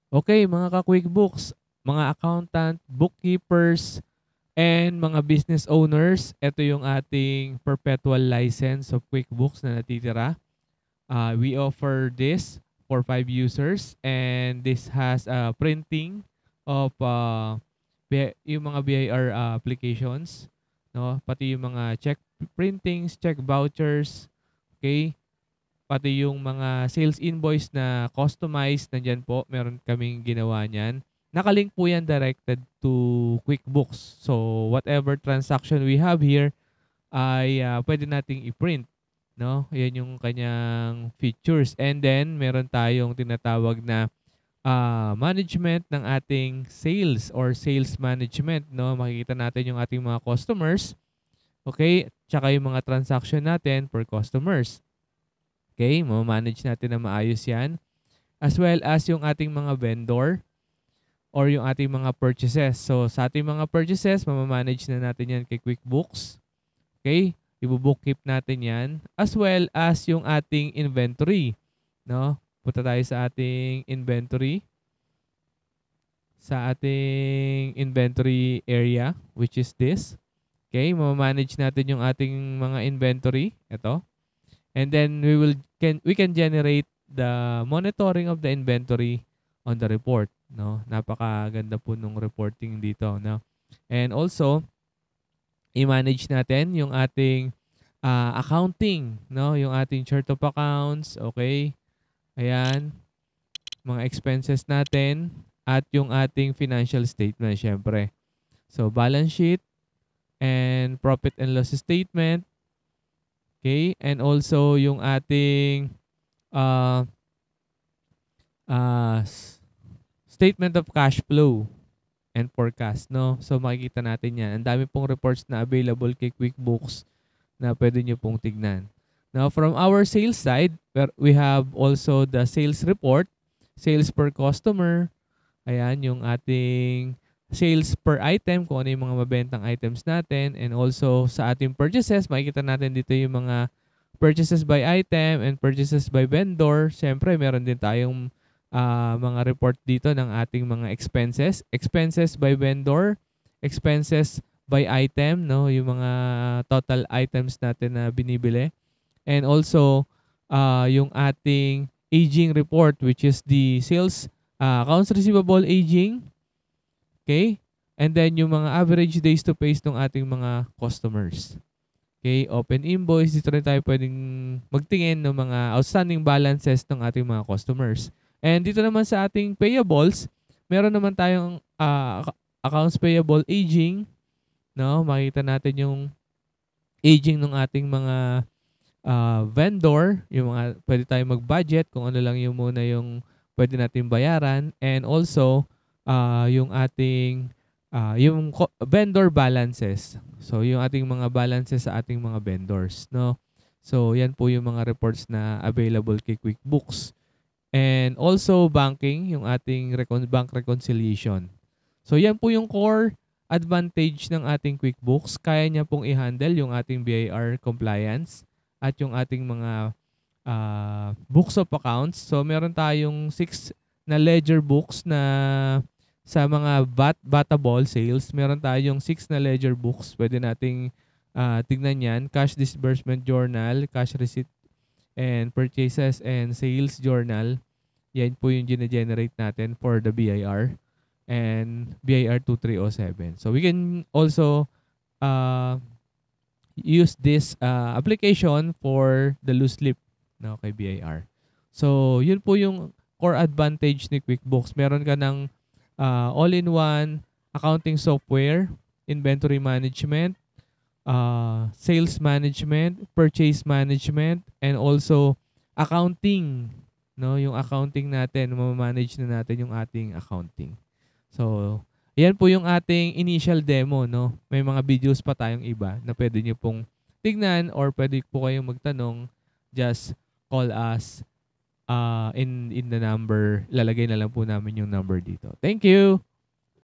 Okay, mga ka-QuickBooks, mga accountant, bookkeepers, and mga business owners, ito yung ating perpetual license of QuickBooks na natitira. We offer this for 5 users, and this has printing of yung mga BIR applications, no? Pati yung mga check printings, check vouchers, okay? Pati yung mga sales invoice na customized, nandyan po, meron kaming ginawa niyan. Nakalink po yan directed to QuickBooks. So, whatever transaction we have here ay pwede nating i-print. No? Yan yung kanyang features. And then, meron tayong tinatawag na management ng ating sales or sales management. No? Makikita natin yung ating mga customers. Okay? Tsaka yung mga transaction natin per customers. Okay, ma-manage natin na maayos yan. As well as yung ating mga vendor or yung ating mga purchases. So, sa ating mga purchases, ma-manage na natin yan kay QuickBooks. Okay, ibu-bookkeep natin yan. As well as yung ating inventory. No? Punta tayo sa ating inventory. Sa ating inventory area, which is this. Okay, ma-manage natin yung ating mga inventory. Ito. And then we can generate the monitoring of the inventory on the report, no? Napakaganda po nung reporting dito, no? And also i-manage natin yung ating accounting, no? Yung ating chart of accounts, okay? Ayan, mga expenses natin at yung ating financial statement syempre. So balance sheet and profit and loss statement, okay? And also yung ating uh, uh, statement of cash flow and forecast, no? So makikita natin yan. Ang dami pong reports na available kay QuickBooks na pwede nyo pong tignan. Now, from our sales side, we have also the sales report, sales per customer. Ayan, yung ating sales per item, kung ano yung mga mabentang items natin. And also sa ating purchases, makikita natin dito yung mga purchases by item and purchases by vendor. Siyempre, meron din tayong mga report dito ng ating mga expenses. Expenses by vendor, expenses by item, no? Yung mga total items natin na binibili. And also, yung ating aging report, which is the sales accounts receivable aging. Okay? And then yung mga average days to pays ng ating mga customers. Okay, open invoice. Dito rin tayo pwedeng magtingin ng mga outstanding balances ng ating mga customers. And dito naman sa ating payables, meron naman tayong accounts payable aging. No? Makita natin yung aging ng ating mga vendor. Yung mga pwede tayong mag-budget kung ano lang yung muna yung pwede natin bayaran. And also, yung ating yung vendor balances. So, yung ating mga balances sa ating mga vendors, no? So, yan po yung mga reports na available kay QuickBooks. And also, banking, yung ating bank reconciliation. So, yan po yung core advantage ng ating QuickBooks. Kaya niya pong i-handle yung ating BIR compliance at yung ating mga books of accounts. So, meron tayong 6 na ledger books na sa mga batable sales, meron tayong 6 na ledger books. Pwede nating tignan yan. Cash disbursement journal, cash receipt and purchases and sales journal. Yan po yung gine-generate natin for the BIR and BIR 2307. So we can also use this application for the loose slip, no, kay BIR. So yun po yung core advantage ni QuickBooks. Meron ka ng all-in-one accounting software, inventory management, sales management, purchase management, and also accounting. No, yung accounting natin, ma-manage na natin yung ating accounting. So, yan po yung ating initial demo, no? May mga videos pa tayong iba na pwede nyo pong tignan or pwede po kayong magtanong. Just call us in the number. Lalagay na lang po namin yung number dito. Thank you!